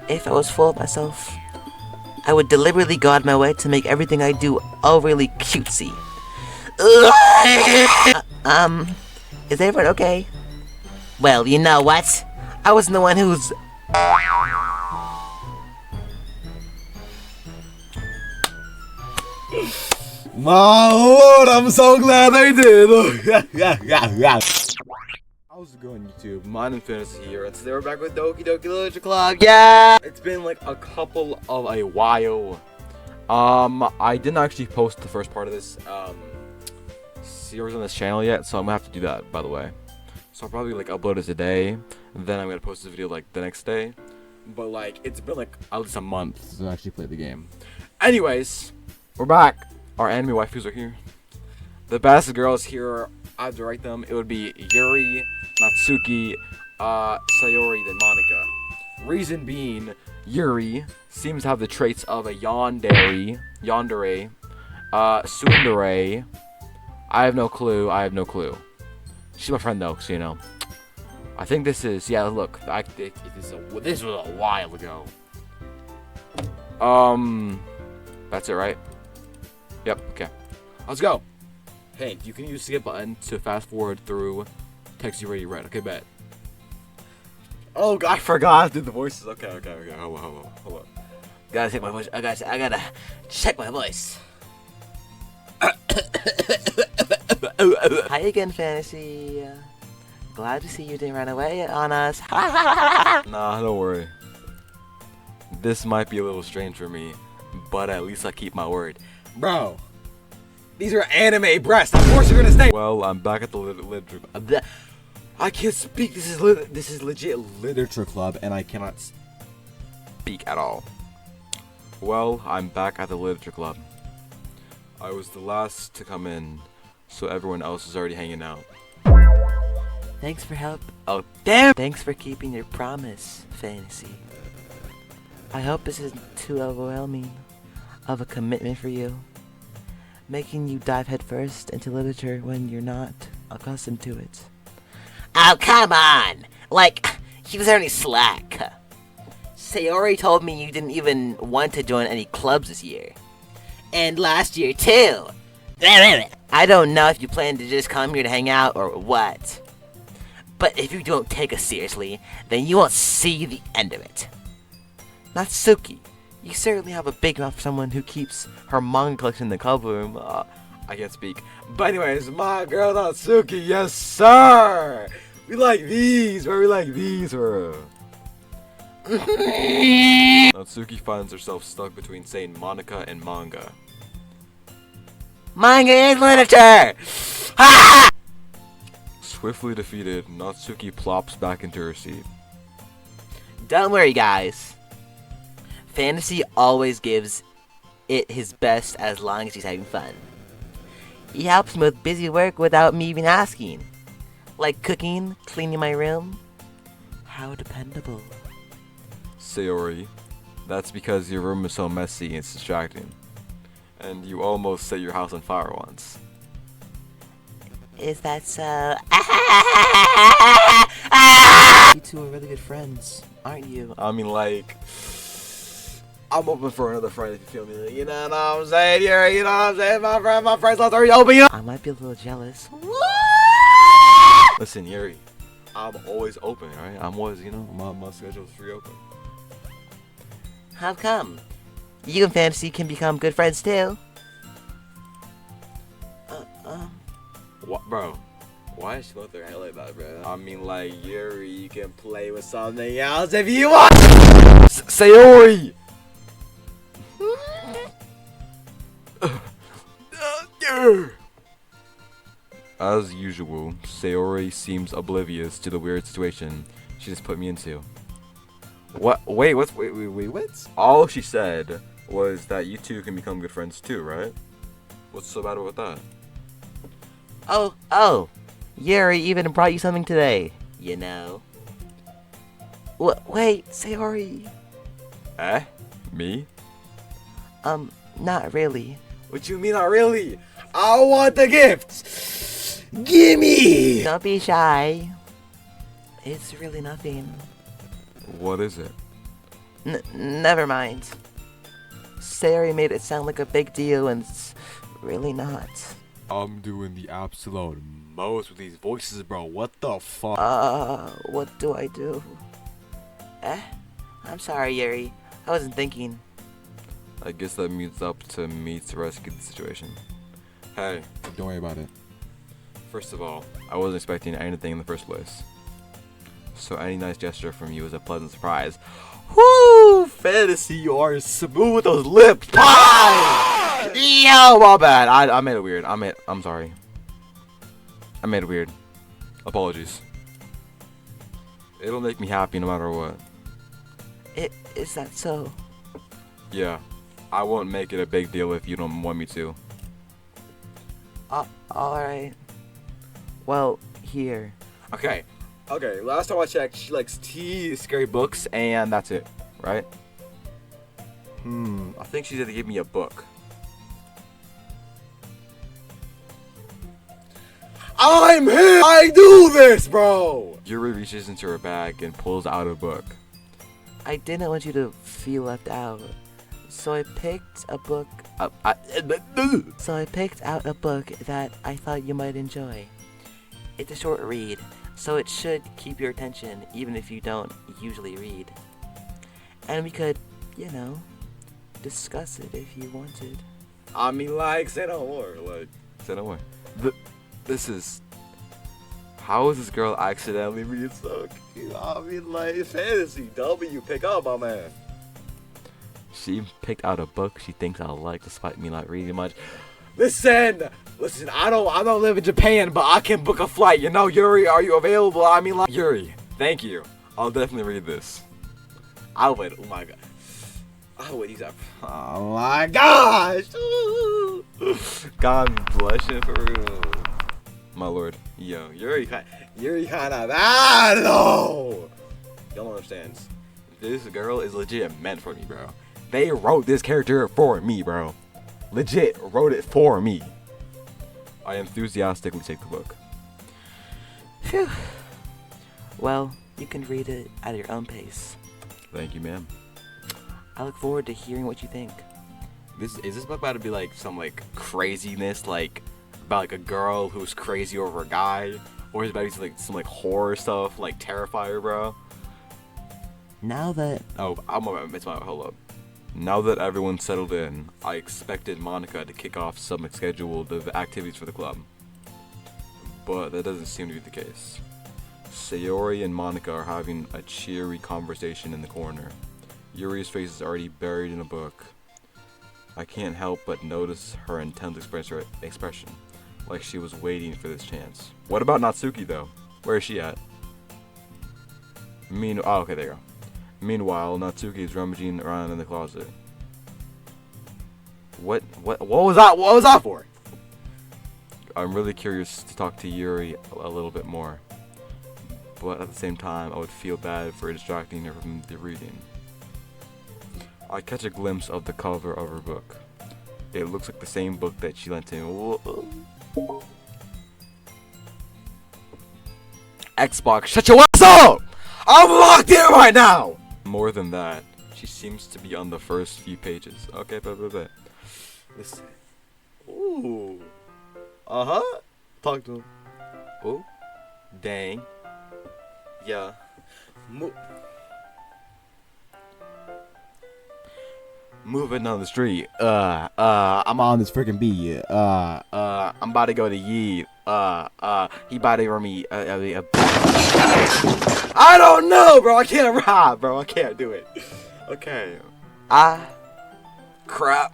If I was full of myself, I would deliberately go out of my way to make everything I do overly cutesy. Is everyone okay? Well, you know what? I wasn't the one who's... My lord, I'm so glad they did! How's it going, YouTube? Mine and Fantasy here, and today we're back with Doki Literature Club. Yeah! It's been like a while. I didn't actually post the first part of this series on this channel yet, so I'm gonna have to do that, by the way. So I'll probably like upload it today, then I'm gonna post this video like the next day. But like, it's been like at least a month since I actually played the game. Anyways, we're back. Our anime waifus are here. The best girls here, I have to write them. It would be Yuri, Natsuki, Sayori, then Monica. Reason being, Yuri seems to have the traits of a yandere, tsundere. I have no clue. She's my friend though, so you know. I think this is, yeah, look, this was a while ago. That's it, right? Yep, okay. Let's go. Hey, you can use skip button to fast forward through text you already read. Okay, bet. Oh, I forgot to do the voices. Okay. Hold on. Gotta check my voice. I gotta check my voice. Hi again, Fantasy. Glad to see you didn't run away on us. Nah, don't worry. This might be a little strange for me, but at least I keep my word. Bro, these are anime breasts. Of course you're gonna stay. Well, I'm back at the literature. I can't speak. This is legit literature club, and I cannot speak at all. Well, I'm back at the literature club. I was the last to come in, so everyone else is already hanging out. Thanks for help. Oh, damn! Thanks for keeping your promise, Fantasy. I hope this isn't too overwhelming of a commitment for you, making you dive headfirst into literature when you're not accustomed to it. Oh, come on! Like, he was already slack. Sayori told me you didn't even want to join any clubs this year. And last year, too. I don't know if you plan to just come here to hang out or what. But if you don't take us seriously, then you won't see the end of it. Natsuki, you certainly have a big mouth for someone who keeps her manga collection in the club room. I can't speak. But anyways, my girl Natsuki, yes sir! We like these, bro. Natsuki finds herself stuck between saying Monica and manga. Manga is literature! Ha! Swiftly defeated, Natsuki plops back into her seat. Don't worry, guys. Fantasy always gives it his best as long as he's having fun. He helps me with busy work without me even asking. Like cooking, cleaning my room. How dependable. Sayori, that's because your room is so messy and it's distracting. And you almost set your house on fire once. Is that so? You two are really good friends, aren't you? I mean, like, I'm open for another friend if you feel me. You know what I'm saying? You know what I'm saying? My friend's not already open. You know? I might be a little jealous. Listen, Yuri, I'm always open, alright? I'm always, you know, my schedule's free open. How come? You and Fantasy can become good friends too. What, bro? Why is she going through her head like that, bro? I mean, like, Yuri, you can play with something else if you want. Sayori. As usual, Sayori seems oblivious to the weird situation she just put me into. What? Wait, what? All she said was that you two can become good friends too, right? What's so bad about that? Oh, Yuri even brought you something today, you know. Wait, Sayori. Me? Not really. What you mean, not really? I want the gift! Gimme! Don't be shy. It's really nothing. What is it? Never mind. Sayori made it sound like a big deal and it's really not. I'm doing the absolute most with these voices, bro. What the fuck? What do I do? I'm sorry, Yuri. I wasn't thinking. I guess that means up to me to rescue the situation. Hey, don't worry about it. First of all, I wasn't expecting anything in the first place. So any nice gesture from you is a pleasant surprise. Woo! Fantasy, you are smooth with those lips. Pie! Yo, my bad. I made it weird. I'm sorry. I made it weird. Apologies. It'll make me happy no matter what. Is that so? Yeah. I won't make it a big deal if you don't want me to. Alright. Well, here. Okay, last time I checked, she likes scary books, and that's it, right? I think she's gonna give me a book. I'm here! I do this, bro! Yuri reaches into her bag and pulls out a book. I didn't want you to feel left out. So I picked a book. So I picked out a book that I thought you might enjoy. It's a short read, so it should keep your attention even if you don't usually read. And we could, discuss it if you wanted. I mean, say no more. Say no more. This is... How is this girl accidentally being so cute? I mean, fantasy W, pick up, my man. She picked out a book she thinks I'll like despite me not reading much. Listen, I don't live in Japan, but I can book a flight. Yuri, are you available? Yuri, thank you. I'll definitely read this. I would, oh my god. I would use that. Oh my gosh. God, I'm blushing for real. My lord. Yo, Yuri kind of bad though. Y'all don't understand. This girl is legit meant for me, bro. They wrote this character for me, bro. Legit wrote it for me. I enthusiastically take the book. Phew. Well, you can read it at your own pace. Thank you, ma'am. I look forward to hearing what you think. Is this book about to be some craziness, about a girl who's crazy over a guy, or is it about to be some horror stuff, Terrifier, bro? Now that hold up. Now that everyone's settled in, I expected Monica to kick off some scheduled activities for the club. But that doesn't seem to be the case. Sayori and Monica are having a cheery conversation in the corner. Yuri's face is already buried in a book. I can't help but notice her intense expression, like she was waiting for this chance. What about Natsuki though? Where is she at? Okay, there you go. Meanwhile, Natsuki is rummaging around in the closet. What was that? What was that for? I'm really curious to talk to Yuri a little bit more. But at the same time, I would feel bad for distracting her from the reading. I catch a glimpse of the cover of her book. It looks like the same book that she lent to me. Xbox, shut your ass up! I'm locked in right now! More than that, she seems to be on the first few pages. Okay, but. Listen. Ooh. Uh-huh. Talk to him. Oh. Dang. Yeah. Moving down the street. I'm on this freaking beat. I'm about to go to Yeet. He about to run me. I don't know, bro. I can't rap, bro. I can't do it. Okay. Crap.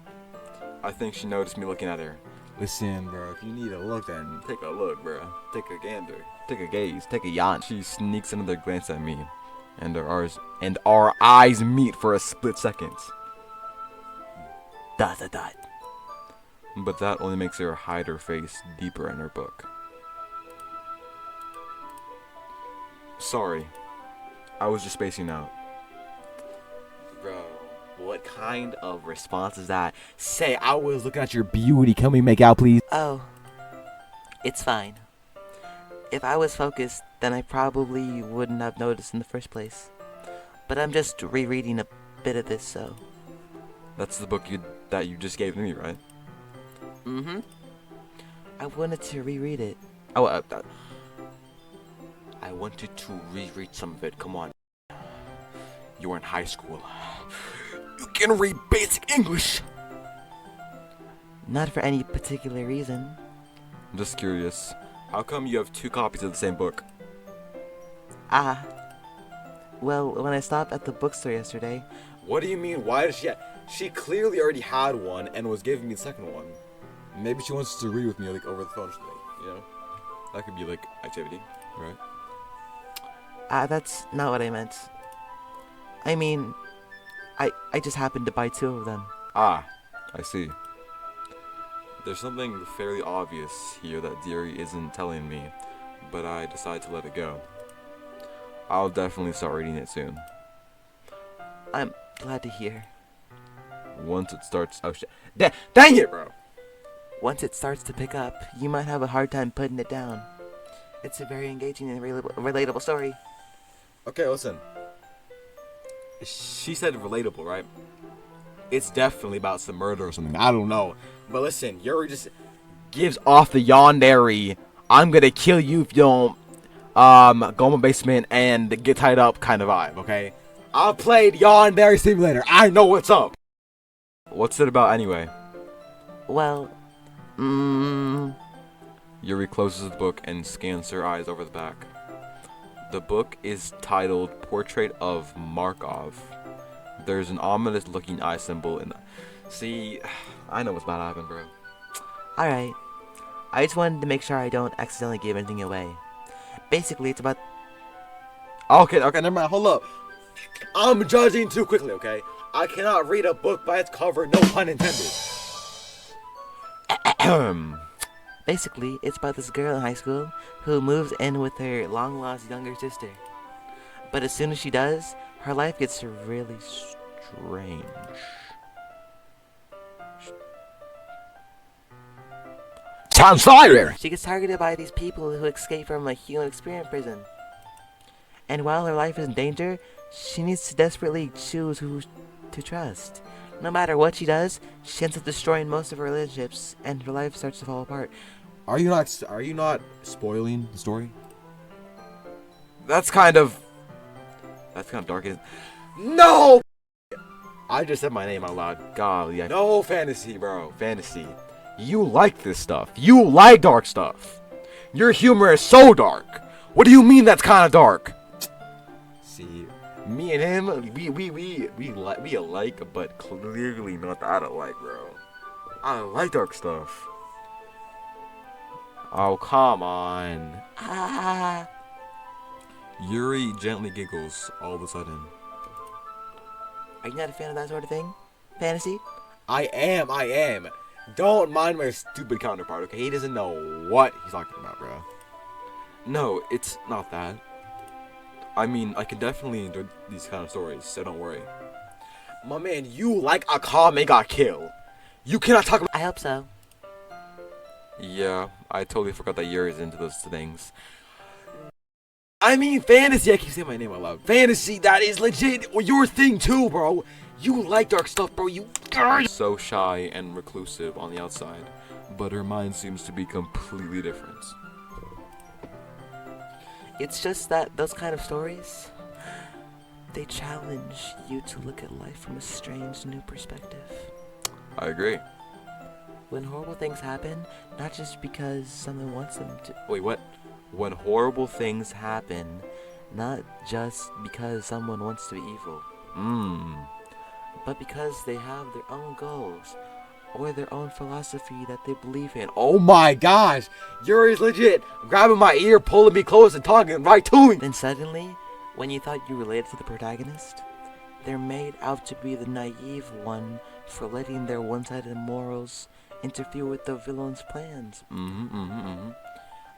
I think she noticed me looking at her. Listen, bro. If you need a look, then take a look, bro. Take a gander. Take a gaze. Take a yawn. She sneaks another glance at me, and our eyes meet for a split second. ... But that only makes her hide her face deeper in her book. Sorry. I was just spacing out. Bro, what kind of response is that? Say, I was looking at your beauty. Can we make out, please? Oh, it's fine. If I was focused, then I probably wouldn't have noticed in the first place. But I'm just rereading a bit of this, so. That's the book that you just gave me, right? Mm-hmm. I wanted to reread it. Oh, I wanted to reread some of it. Come on. You're in high school. You can read basic English. Not for any particular reason. I'm just curious. How come you have 2 copies of the same book? Ah. Well, when I stopped at the bookstore yesterday. What do you mean? Why does she clearly already had one and was giving me the second one. Maybe she wants to read with me like over the phone or something, you know? That could be like activity, right? That's not what I meant. I mean, I just happened to buy 2 of them. Ah, I see. There's something fairly obvious here that Yuri isn't telling me, but I decide to let it go. I'll definitely start reading it soon. I'm glad to hear. Once it starts... Oh shit. Dang it, bro! Once it starts to pick up, you might have a hard time putting it down. It's a very engaging and relatable story. Okay, listen. She said relatable, right? It's definitely about some murder or something. I don't know. But listen, Yuri just gives off the yandere, I'm gonna kill you if you don't go in my basement and get tied up kind of vibe, okay? I played Yandere Simulator. I know what's up. What's it about anyway? Well, Yuri closes the book and scans her eyes over the back. The book is titled Portrait of Markov. There's an ominous looking eye symbol in the... See, I know what's about to happen, bro. alright. I just wanted to make sure I don't accidentally give anything away. Basically, it's about... Okay, never mind. Hold up. I'm judging too quickly, okay? I cannot read a book by its cover, no pun intended. Basically, it's about this girl in high school who moves in with her long-lost younger sister. But as soon as she does, her life gets really strange. Sounds fire! She gets targeted by these people who escape from a human experiment prison. And while her life is in danger, she needs to desperately choose who to trust. No matter what she does, she ends up destroying most of her relationships, and her life starts to fall apart. Are you not spoiling the story? That's kind of dark, isn't it? No! I just said my name out loud. Golly, no fantasy, bro. Fantasy. You like this stuff. You like dark stuff. Your humor is so dark. What do you mean that's kind of dark? See, me and him, we alike, but clearly not that alike, bro. I like dark stuff. Oh, come on. Ah. Yuri gently giggles all of a sudden. Are you not a fan of that sort of thing? Fantasy? I am. Don't mind my stupid counterpart, okay? He doesn't know what he's talking about, bro. No, it's not that. I mean, I can definitely enjoy these kind of stories, so don't worry. My man, you like a Akame got killed. You cannot talk about... I hope so. Yeah, I totally forgot that Yuri's into those things. I mean, fantasy. I keep saying my name out loud. Fantasy, that is legit your thing too, bro. You like dark stuff, bro. You so shy and reclusive on the outside, but her mind seems to be completely different. It's just that those kind of stories, they challenge you to look at life from a strange new perspective. I agree. When horrible things happen, not just because someone wants them to... Wait, what? When horrible things happen, not just because someone wants to be evil. But because they have their own goals, or their own philosophy that they believe in. Oh my gosh! Yuri's legit grabbing my ear, pulling me close and talking right to me! Then suddenly, when you thought you related to the protagonist, they're made out to be the naive one for letting their one-sided morals interfere with the villain's plans.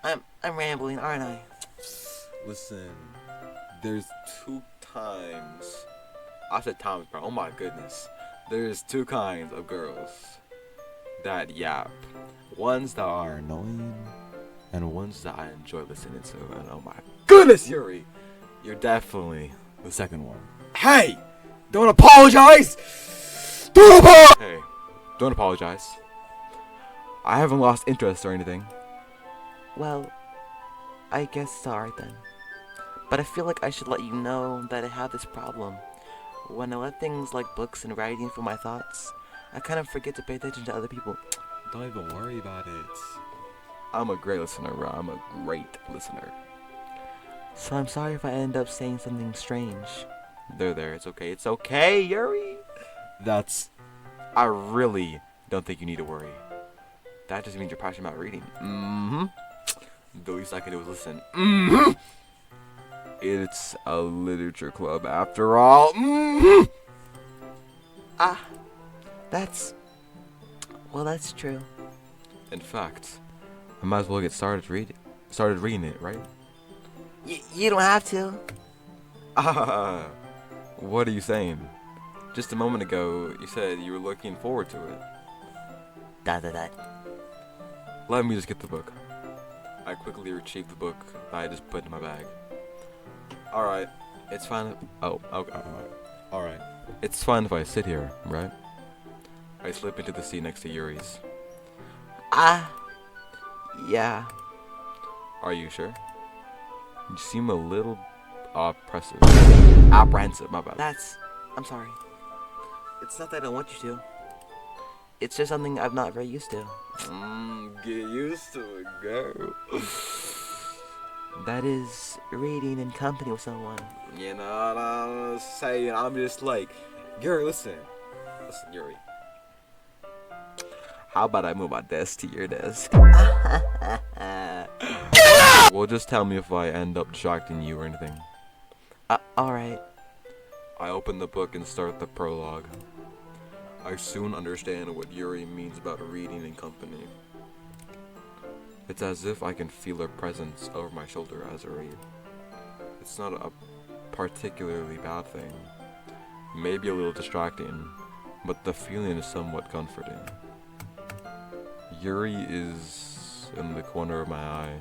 I'm rambling, aren't I? Listen, there's 2 times. I said times, bro. Oh my goodness. There's 2 kinds of girls that yap. Ones that are annoying, and ones that I enjoy listening to. And oh my goodness, Yuri, you're definitely the second one. Hey, Don't apologize! Don't apologize! Hey, don't apologize. I haven't lost interest or anything. Well, I guess it's alright then. But I feel like I should let you know that I have this problem. When I let things like books and writing fill my thoughts, I kind of forget to pay attention to other people. Don't even worry about it. I'm a great listener, bro. I'm a great listener. So I'm sorry if I end up saying something strange. There. It's okay. It's okay, Yuri. I really don't think you need to worry. That just means you're passionate about reading. Mm-hmm. The least I can do is listen. Mm-hmm. It's a literature club after all. Mm-hmm. That's true. In fact, I might as well get started reading it, right? You don't have to. What are you saying? Just a moment ago, you said you were looking forward to it. That. Let me just get the book. I quickly retrieved the book that I just put in my bag. Alright, it's fine. Okay. Alright. It's fine if I sit here, right? I slip into the seat next to Yuri's. Yeah. Are you sure? You seem a little apprehensive, my bad. I'm sorry. It's not that I don't want you to. It's just something I'm not very used to. Get used to it, girl. That is reading in company with someone. You know what I'm saying? I'm just like, Yuri, listen, Yuri. How about I move my desk to your desk? Well, just tell me if I end up distracting you or anything. Alright. I open the book and start the prologue. I soon understand what Yuri means about reading in company. It's as if I can feel her presence over my shoulder as I read. It's not a particularly bad thing. Maybe a little distracting, but the feeling is somewhat comforting. Yuri is in the corner of my eye.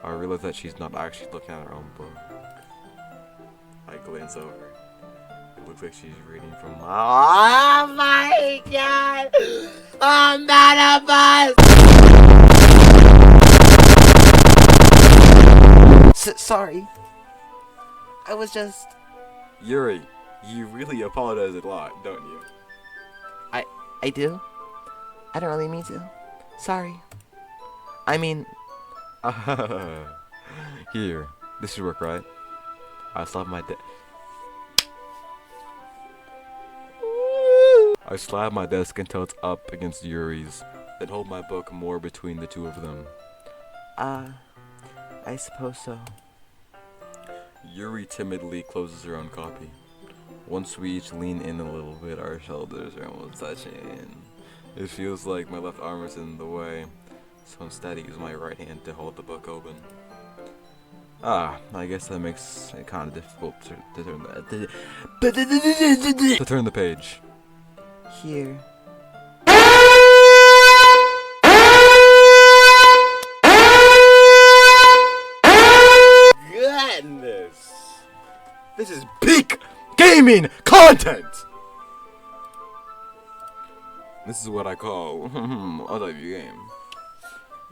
I realize that she's not actually looking at her own book. I glance over. It looks like she's reading from my... Oh my god! I'm not a bus! Sorry. I was just... Yuri, you really apologize a lot, don't you? I do? I don't really mean to. Sorry. I mean... Here, this should work, right? I slap my desk until it's up against Yuri's, then hold my book more between the two of them. I suppose so. Yuri timidly closes her own copy. Once we each lean in a little bit, our shoulders are almost touching. It feels like my left arm is in the way, so instead I use my right hand to hold the book open. I guess that makes it kind of difficult to turn the page. Here. Goodness! This is peak gaming content! This is what I call a W game.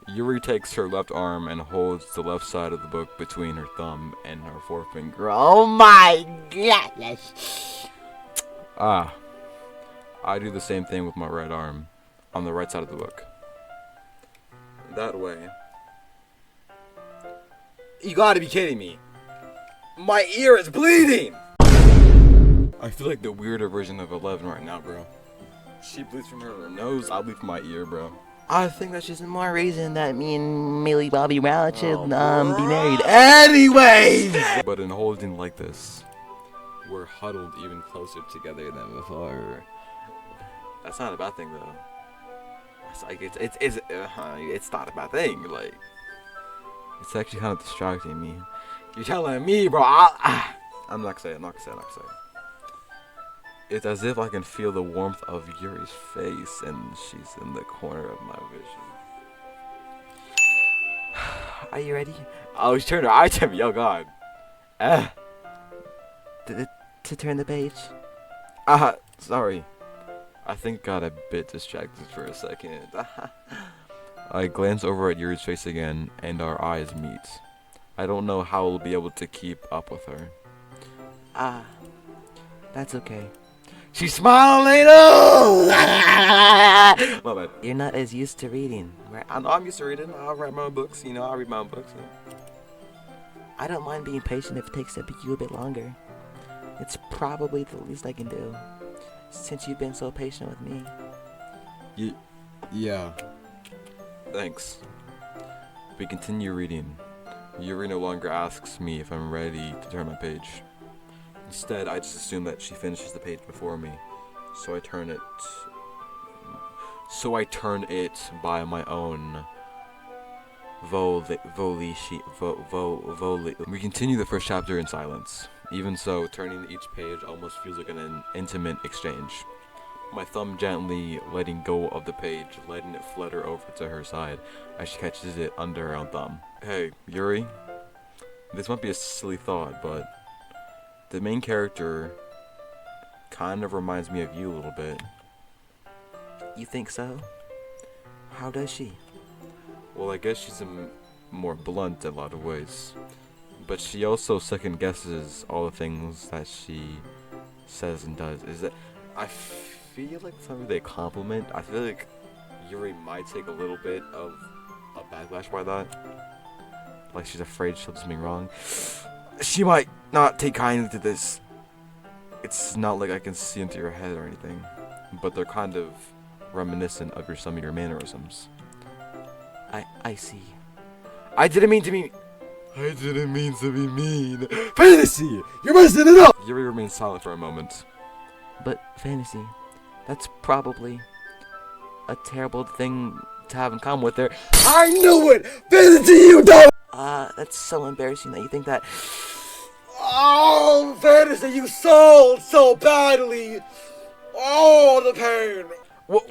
Yuri takes her left arm and holds the left side of the book between her thumb and her forefinger. Oh my goodness! I do the same thing with my right arm, on the right side of the book. That way. You gotta be kidding me! My ear is bleeding! I feel like the weirder version of 11 right now, bro. She bleeds from her nose, I bleed from my ear, bro. I think that's just more reason that me and Millie Bobby Brown should be married. Anyways! But in holding like this, we're huddled even closer together than before. That's not a bad thing, though. It's like it's not a bad thing. Like, it's actually kind of distracting me. You're telling me, bro? I'm not gonna say. It's as if I can feel the warmth of Yuri's face, and she's in the corner of my vision. Are you ready? Oh, she turned her eye to me. Oh God. To turn the page. Sorry. I think got a bit distracted for a second. I glance over at Yuri's face again, and our eyes meet. I don't know how I'll be able to keep up with her. That's okay. She's smiling! Oh! My bad. You're not as used to reading, right? I know I'm used to reading. I'll write my own books. I'll read my own books. I don't mind being patient if it takes you a bit longer. It's probably the least I can do, since you've been so patient with me. Yeah. Thanks. We continue reading. Yuri no longer asks me if I'm ready to turn my page. Instead, I just assume that she finishes the page before me, so I turn it by my own We continue the first chapter in silence. Even so, turning each page almost feels like an intimate exchange. My thumb gently letting go of the page, letting it flutter over to her side as she catches it under her own thumb. Hey, Yuri. This might be a silly thought, but the main character kind of reminds me of you a little bit. You think so? How does she? Well, I guess she's more blunt in a lot of ways. But she also second guesses all the things that she says and does. I feel like it's not really a compliment. I feel like Yuri might take a little bit of a backlash by that. Like she's afraid she'll do something wrong. She might not take kindly to this. It's not like I can see into your head or anything. But they're kind of reminiscent of some of your mannerisms. I see. I didn't mean to be mean. Fantasy! You're messing it up! Yuri remains silent for a moment. But, Fantasy, that's probably a terrible thing to have in common with her. I knew it! Fantasy, you don't! That's so embarrassing that you think that. Oh, Fantasy, you sold so badly! Oh, the pain!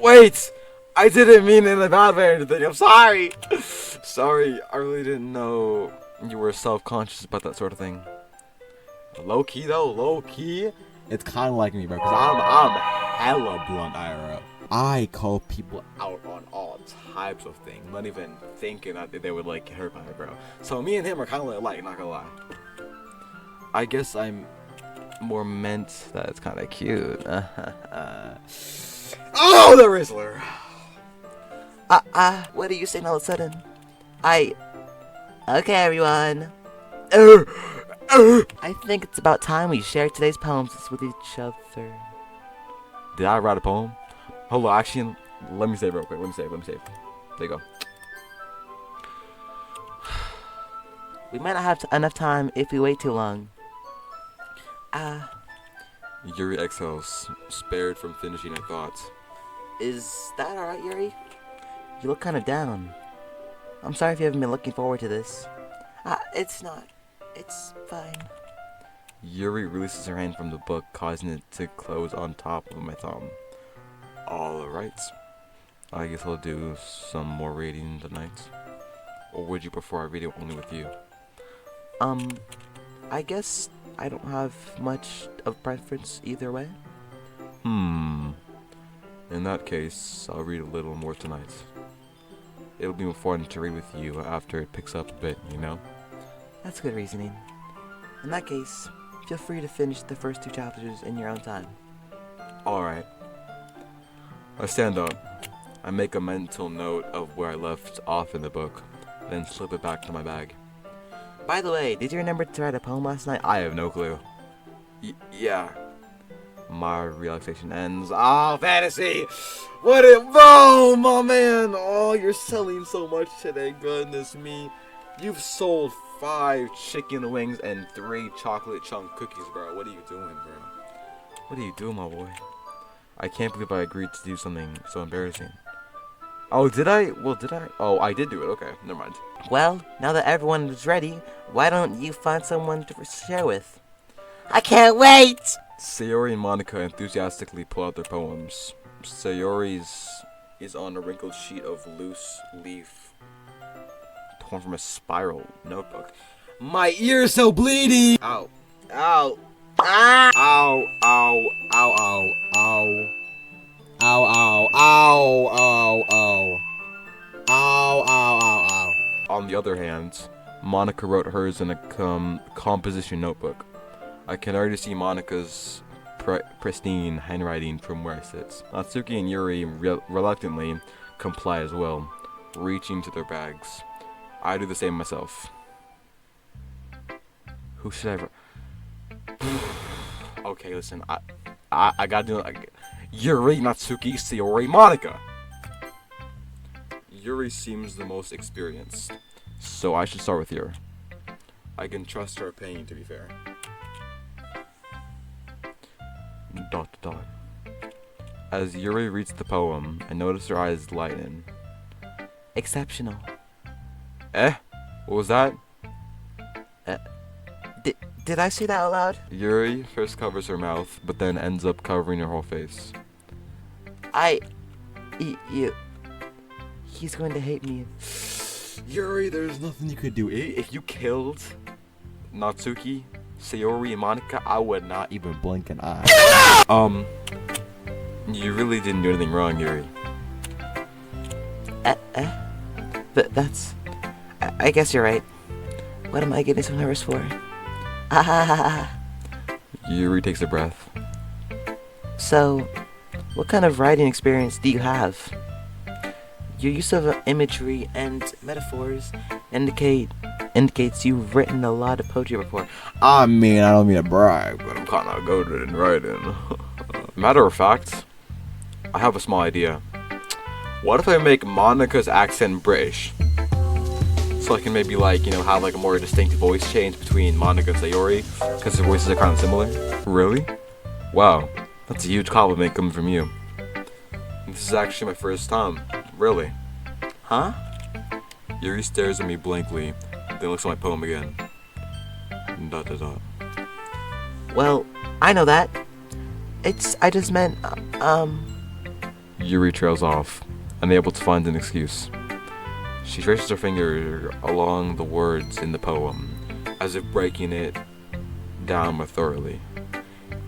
Wait! I didn't mean it in a bad way or anything. I'm sorry! Sorry, I really didn't know you were self-conscious about that sort of thing. Low-key, though, low-key, it's kind of like me, bro, because I'm hella blunt, IRL. I call people out on all types of things, not even thinking that they would, like, get hurt by it, bro. So me and him are kind of like, not gonna lie. I guess I'm more meant that it's kind of cute. Oh, the Rizzler! What are you saying all of a sudden? Okay, everyone. I think it's about time we share today's poems with each other. Did I write a poem? Hold on, actually, let me save real quick. Let me save. There you go. We might not have enough time if we wait too long. Yuri exhales, spared from finishing her thoughts. Is that alright, Yuri? You look kind of down. I'm sorry if you haven't been looking forward to this. It's not. It's fine. Yuri releases her hand from the book, causing it to close on top of my thumb. Alright. I guess I'll do some more reading tonight. Or would you prefer I read it only with you? I guess I don't have much of preference either way. In that case, I'll read a little more tonight. It'll be more fun to read with you after it picks up a bit, you know? That's good reasoning. In that case, feel free to finish the first 2 chapters in your own time. Alright. I stand up. I make a mental note of where I left off in the book, then slip it back to my bag. By the way, did you remember to write a poem last night? I have no clue. Yeah. My relaxation ends. Oh, Fantasy! Bro, my man! Oh, you're selling so much today, goodness me. You've sold 5 chicken wings and 3 chocolate chunk cookies, bro. What are you doing, bro? What are you doing, my boy? I can't believe I agreed to do something so embarrassing. Oh, did I? Well, did I? Oh, I did do it. Okay, never mind. Well, now that everyone is ready, why don't you find someone to share with? I can't wait! Sayori and Monica enthusiastically pull out their poems. Sayori's is on a wrinkled sheet of loose leaf torn from a spiral notebook. My ear's so bleeding! Ow. Ow. Ah! Ow, ow, ow, ow, ow. Ow, ow, ow, ow, ow. Ow, ow, ow, ow. On the other hand, Monica wrote hers in a composition notebook. I can already see Monica's pristine handwriting from where I sit. Natsuki and Yuri reluctantly comply as well, reaching to their bags. I do the same myself. Who should I... Okay, listen, I gotta do it. Yuri, Natsuki, Sayori, Monica! Yuri seems the most experienced, so I should start with Yuri. I can trust her opinion, to be fair. ... As Yuri reads the poem, I notice her eyes lighten. Exceptional. Eh? What was that? Did I say that out loud? Yuri first covers her mouth, but then ends up covering her whole face. He's going to hate me. Yuri, there's nothing you could do. If you killed Natsuki, Sayori, and Monica, I would not even blink an eye. You really didn't do anything wrong, Yuri. That's... I guess you're right. What am I getting so nervous for? Yuri takes a breath. So, what kind of writing experience do you have? Your use of imagery and metaphors indicates you've written a lot of poetry before. I mean, I don't mean to brag, but I'm kind of good in writing. Matter of fact, I have a small idea. What if I make Monica's accent British? So I can maybe, like, you know, have like a more distinct voice change between Monica and Sayori, because their voices are kind of similar. Really? Wow, that's a huge compliment coming from you. This is actually my first time. Really? Huh? Yuri stares at me blankly, then looks at my poem again. ... Well, I know that. I just meant, Yuri trails off, unable to find an excuse. She traces her finger along the words in the poem, as if breaking it down more thoroughly.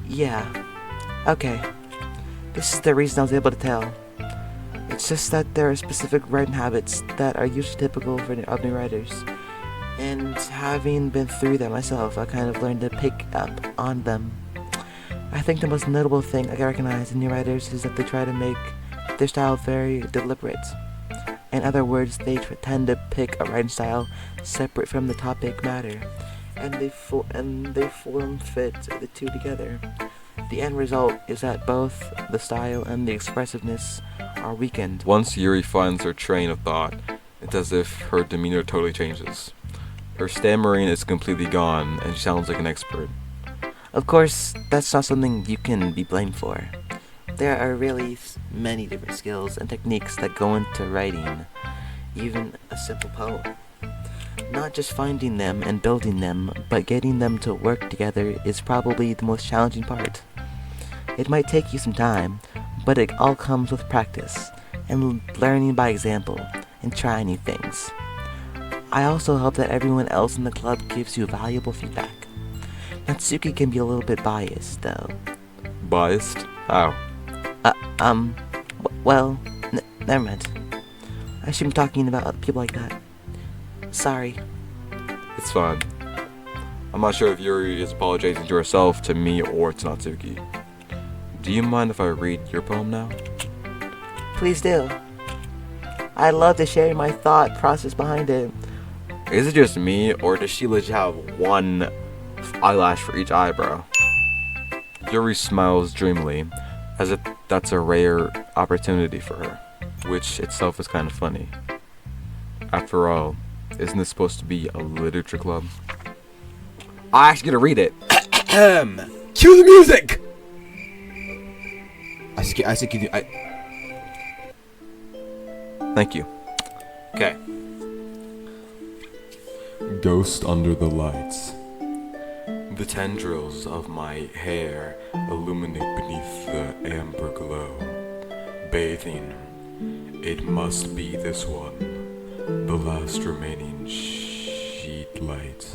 Yeah. Okay. This is the reason I was able to tell. It's just that there are specific writing habits that are usually typical of new writers. And having been through them myself, I kind of learned to pick up on them. I think the most notable thing I can recognize in new writers is that they try to make their style very deliberate. In other words, they tend to pick a writing style separate from the topic matter, and they form fit the two together. The end result is that both the style and the expressiveness are weakened. Once Yuri finds her train of thought, it's as if her demeanor totally changes. Her stammering is completely gone, and she sounds like an expert. Of course, that's not something you can be blamed for. There are really many different skills and techniques that go into writing, even a simple poem. Not just finding them and building them, but getting them to work together is probably the most challenging part. It might take you some time, but it all comes with practice, and learning by example, and trying new things. I also hope that everyone else in the club gives you valuable feedback. Natsuki can be a little bit biased, though. Biased? How? Well, never mind. I shouldn't be talking about people like that. Sorry. It's fine. I'm not sure if Yuri is apologizing to herself, to me, or to Natsuki. Do you mind if I read your poem now? Please do. I'd love to share my thought process behind it. Is it just me, or does she legit have one eyelash for each eyebrow? Yuri smiles dreamily, as if that's a rare opportunity for her, which itself is kind of funny. After all, isn't this supposed to be a literature club? I actually get to read it. Cue the music! I said cue the... Thank you. Okay. Ghost under the lights. The tendrils of my hair illuminate beneath the amber glow. Bathing, it must be this one, the last remaining sheet light.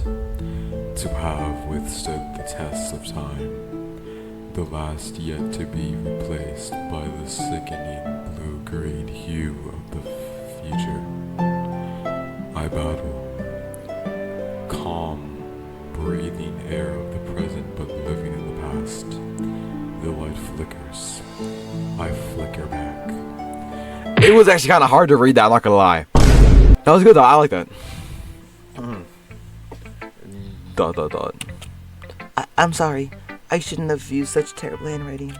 to have withstood the tests of time, the last yet to be replaced by the sickening blue-green hue of the future. I battle, calm, breathing air of the present but living in the past. The light flickers. I flicker back. It was actually kind of hard to read that, I'm not gonna lie. That was good though, I like that. Dot dot dot. I'm sorry. I shouldn't have used such terrible handwriting.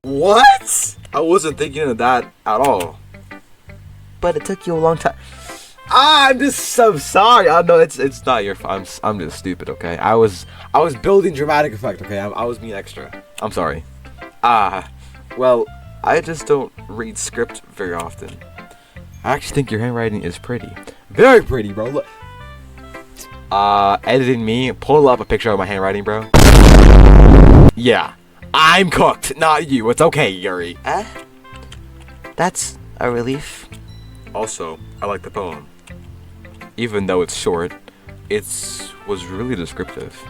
What? I wasn't thinking of that at all. But it took you a long time. I'm just so sorry. I know it's not your fault. I'm just stupid, okay? I was building dramatic effect, okay? I was being extra. I'm sorry. Well, I just don't read script very often. I actually think your handwriting is pretty. Very pretty, bro. Look. Editing me, pull up a picture of my handwriting, bro. Yeah. I'm cooked, not you. It's okay, Yuri. That's a relief. Also, I like the poem. Even though it's short, it was really descriptive.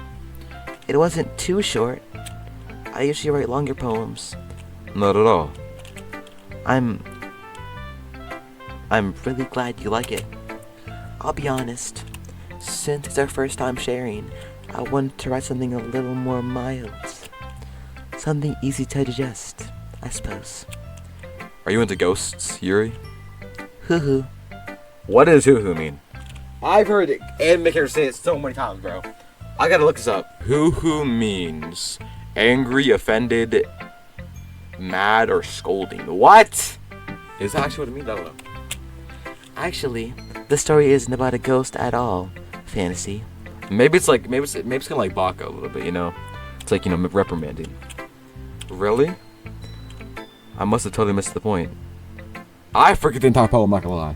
It wasn't too short. I usually write longer poems. Not at all. I'm really glad you like it. I'll be honest. Since it's our first time sharing, I wanted to write something a little more mild. Something easy to digest, I suppose. Are you into ghosts, Yuri? Hoo-hoo. What does hoo-hoo mean? I've heard anime characters say it so many times, bro. I gotta look this up. Hoo-hoo means angry, offended, mad, or scolding. What? Is that actually what it means? I don't know. Actually, the story isn't about a ghost at all. Fantasy. Maybe it's kind of like Baka a little bit, you know? It's like, you know, reprimanding. Really? I must have totally missed the point. I forget the entire poem, I'm not gonna lie.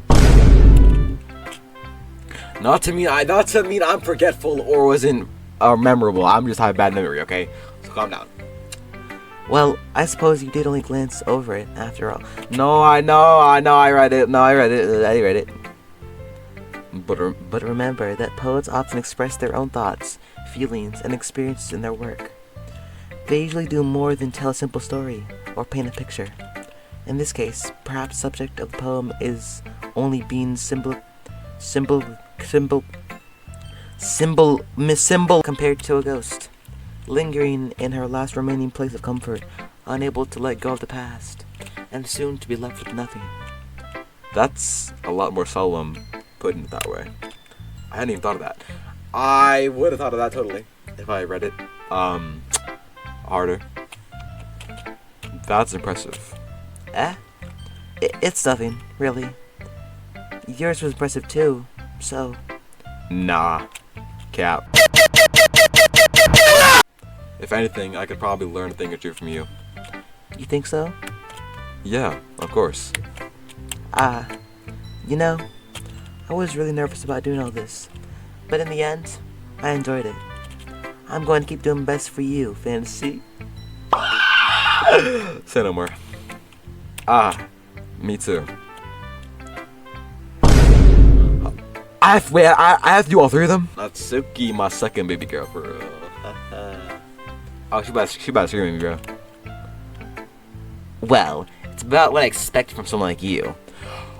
Not to mean I'm forgetful or wasn't memorable. I'm just have bad memory, okay? So calm down. Well, I suppose you did only glance over it after all. No, I know, I read it. I read it. But remember that poets often express their own thoughts, feelings, and experiences in their work. They usually do more than tell a simple story or paint a picture. In this case, perhaps the subject of the poem is only being symbol compared to a ghost, lingering in her last remaining place of comfort, unable to let go of the past, and soon to be left with nothing. That's a lot more solemn, putting it that way. I hadn't even thought of that. I would have thought of that totally if I read it harder. That's impressive. It's nothing, really. Yours was impressive too, so... Nah. Cap. If anything, I could probably learn a thing or two from you. You think so? Yeah, of course. You know, I was really nervous about doing all this, but in the end, I enjoyed it. I'm going to keep doing best for you, fantasy. Say no more. Me too. I have to do all three of them? Natsuki, my second baby girl, for real. Oh, she about to scream at me, bro. Well, it's about what I expect from someone like you.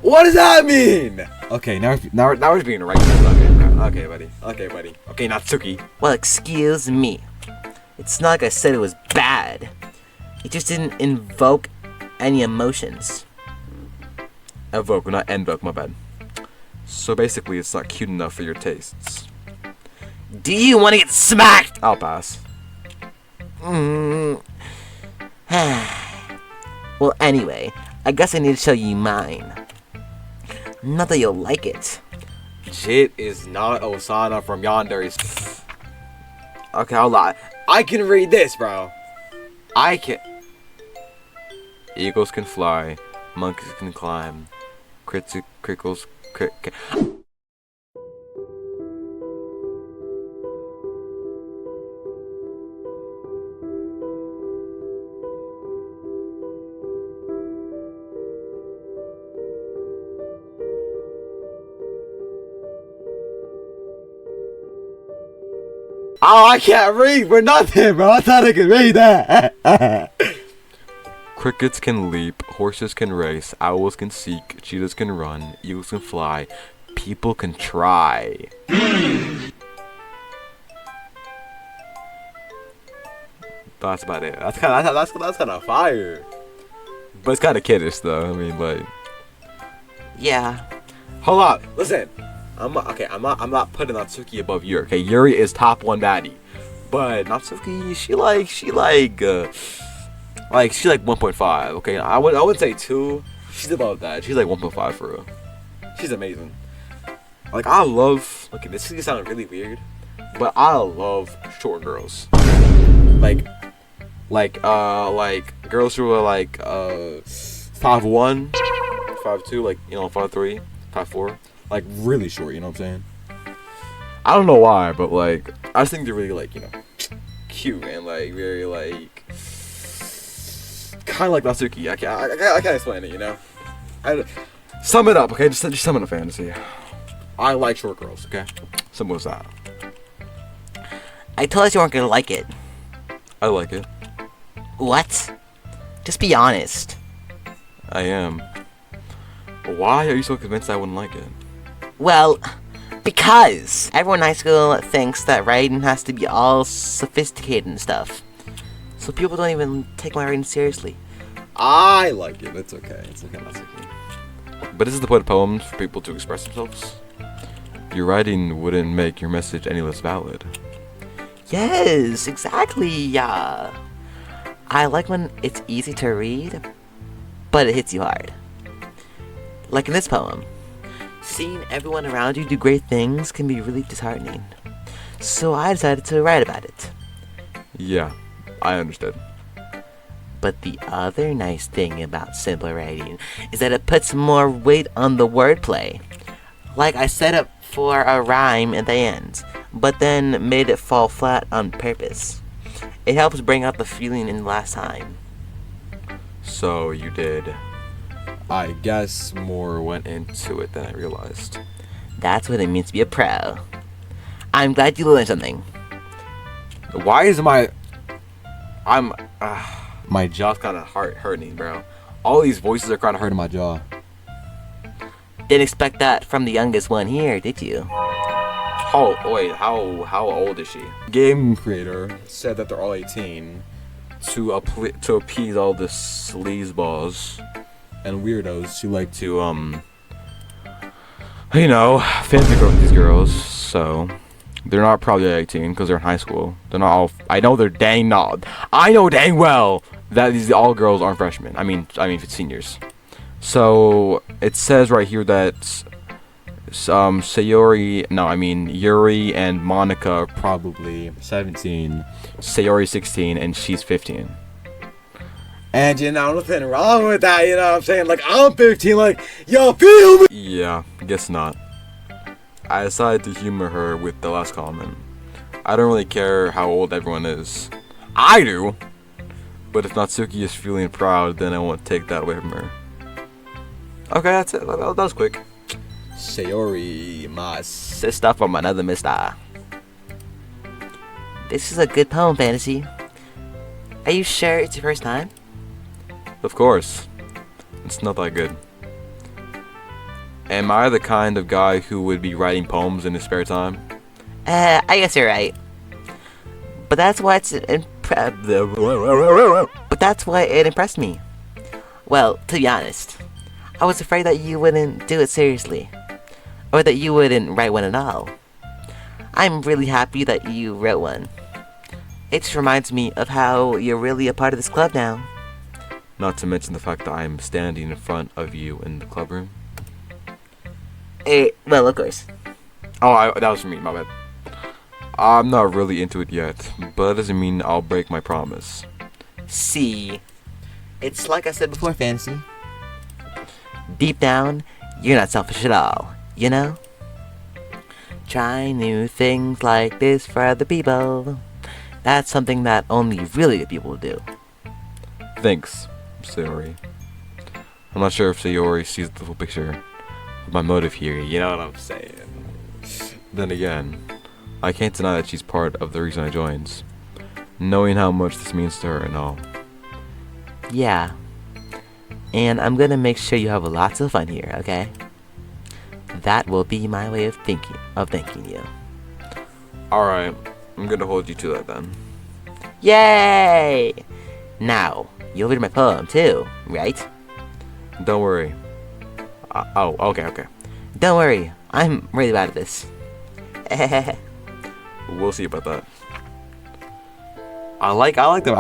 What does that mean? Okay, now we're being right. Okay, buddy. Okay, Natsuki. Well, excuse me. It's not like I said it was bad. It just didn't invoke any emotions. Evoke, not invoke, my bad. So basically, it's not cute enough for your tastes. Do you want to get smacked? I'll pass. Well, anyway, I guess I need to show you mine. Not that you'll like it. Jit is not Osana from Yandere. Okay, hold on. I can read this, bro. I can. Eagles can fly, monkeys can climb, crickles. Oh, I can't read for nothing, bro. I thought I could read that. Crickets can leap, horses can race, owls can seek, cheetahs can run, eagles can fly, people can try. That's about it. That's kind of fire. But it's kind of kiddish though. I mean, like. Yeah. Hold on. Listen. I'm not putting Natsuki above Yuri. Okay, Yuri is top 1 baddie, but Natsuki, she like 1.5. Okay, I would say 2. She's above that. She's like 1.5 for real. She's amazing. Like I love. Okay, this is gonna sound really weird, but I love short girls. Like girls who are like 5'1", 5'2", like 5'3", 5'4", like really short. You know what I'm saying? I don't know why, but like I just think they're really like cute and like very like kind of like Natsuki. I can't explain it. Sum it up, okay? Just sum it up, fantasy. I like short girls. Okay, simple as that. I told us you weren't gonna like it. I like it. What? Just be honest. I am. Why are you so convinced I wouldn't like it? Well, because everyone in high school thinks that writing has to be all sophisticated and stuff. So people don't even take my writing seriously. I like it. It's okay. It's okay. That's okay. But this is the point of poems for people to express themselves. Your writing wouldn't make your message any less valid. Yes, exactly, yeah. I like when it's easy to read, but it hits you hard. Like in this poem. Seeing everyone around you do great things can be really disheartening. So I decided to write about it. Yeah, I understood. But the other nice thing about simple writing is that it puts more weight on the wordplay. Like I set up for a rhyme at the end, but then made it fall flat on purpose. It helps bring out the feeling in the last time. So you did. I guess more went into it than I realized. That's what it means to be a pro. I'm glad you learned something. Why is my jaw's kind of hurting, bro. All these voices are kind of hurting my jaw. Didn't expect that from the youngest one here, did you? Oh, wait, how old is she? Game creator said that they're all 18 to appease all the sleazeballs and weirdos who like to fanfic with these girls. So they're not probably 18 because they're in high school. They're not all. I know they're dang not. I know dang well that these all girls aren't freshmen. I mean seniors. So it says right here that Yuri and Monica are probably 17, Sayori 16, and she's 15. And nothing wrong with that, you know what I'm saying? Like, I'm 15, like, yo, feel me? Yeah, guess not. I decided to humor her with the last comment. I don't really care how old everyone is. I do! But if Natsuki is feeling proud, then I won't take that away from her. Okay, that's it. That was quick. Sayori, my sister from another mister. This is a good poem, Fantasy. Are you sure it's your first time? Of course. It's not that good. Am I the kind of guy who would be writing poems in his spare time? I guess you're right. But that's why it impressed me. Well, to be honest, I was afraid that you wouldn't do it seriously. Or that you wouldn't write one at all. I'm really happy that you wrote one. It just reminds me of how you're really a part of this club now. Not to mention the fact that I'm standing in front of you in the club room. Well, of course. Oh, that was for me, my bad. I'm not really into it yet, but that doesn't mean I'll break my promise. See, it's like I said before, Fantasy. Deep down, you're not selfish at all, you know? Try new things like this for other people. That's something that only really good people do. Thanks, Sayori. I'm not sure if Sayori sees the full picture of my motive here, you know what I'm saying? Then again, I can't deny that she's part of the reason I joined. Knowing how much this means to her and all. Yeah. And I'm gonna make sure you have lots of fun here, okay? That will be my way of thanking you. Alright, I'm gonna hold you to that then. Yay! Now, you'll read my poem too, right? Don't worry. Okay. Don't worry, I'm really bad at this. We'll see about that. I like the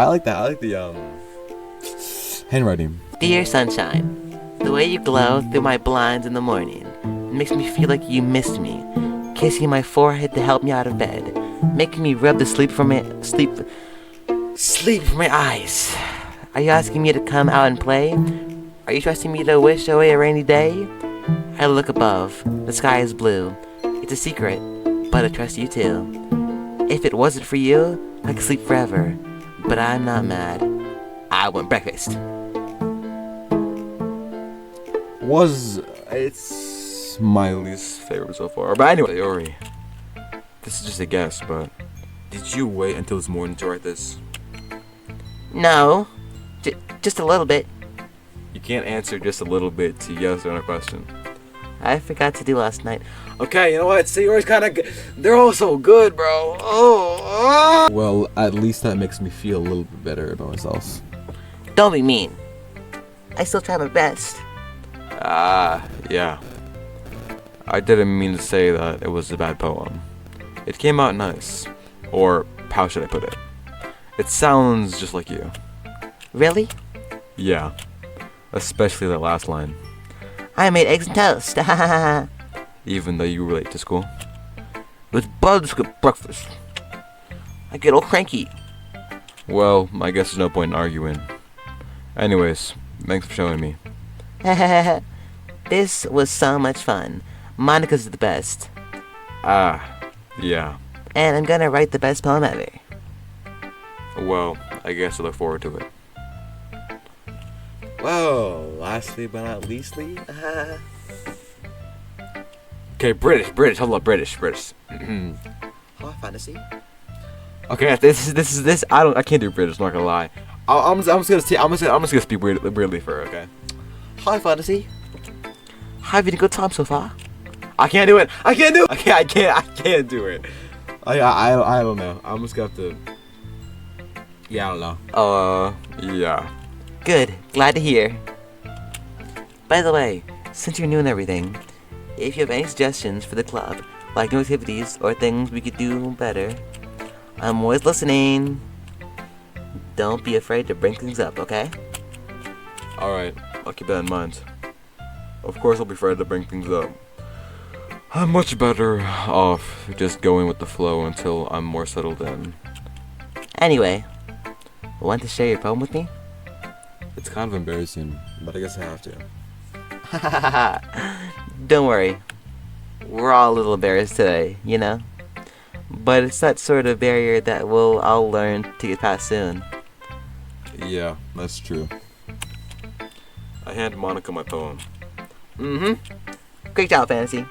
handwriting. Dear sunshine, the way you glow through my blinds in the morning makes me feel like you missed me. Kissing my forehead to help me out of bed, making me rub the sleep from my eyes. Are you asking me to come out and play? Are you trusting me to wish away a rainy day? I look above, the sky is blue. It's a secret, but I trust you too. If it wasn't for you, I could sleep forever. But I'm not mad. I want breakfast. It's my least favorite so far. But anyway, Yuri, this is just a guess, but did you wait until this morning to write this? No, just a little bit. You can't answer just a little bit to yes or no question. I forgot to do last night. Okay, you know what? See, Yuri's kind of good. They're all so good, bro. Well, at least that makes me feel a little bit better about myself. Don't be mean. I still try my best. Yeah. I didn't mean to say that it was a bad poem. It came out nice. Or, how should I put it? It sounds just like you. Really? Yeah. Especially that last line. I made eggs and toast. Even though you were late to school. With bugs at breakfast. I get all cranky. Well, I guess there's no point in arguing. Anyways, thanks for showing me. This was so much fun. Monica's the best. Yeah. And I'm gonna write the best poem ever. Well, I guess I look forward to it. Well, lastly but not leastly, Okay, British, hold up, British. high fantasy. Okay, this. I can't do British. I'm not gonna lie. I'm just gonna speak weirdly for her. Okay. High fantasy. Having a good time so far? I can't do it. I can't do it. I don't know. I'm just gonna have to. Yeah, I don't know. Yeah. Good, glad to hear. By the way, since you're new and everything, if you have any suggestions for the club, like new activities or things we could do better, I'm always listening. Don't be afraid to bring things up, okay? Alright, I'll keep that in mind. Of course I'll be afraid to bring things up. I'm much better off just going with the flow until I'm more settled in. Anyway, want to share your poem with me? It's kind of embarrassing, but I guess I have to. Don't worry. We're all a little embarrassed today, you know? But it's that sort of barrier that we'll all learn to get past soon. Yeah, that's true. I hand Monica my poem. Great job, Fantasy.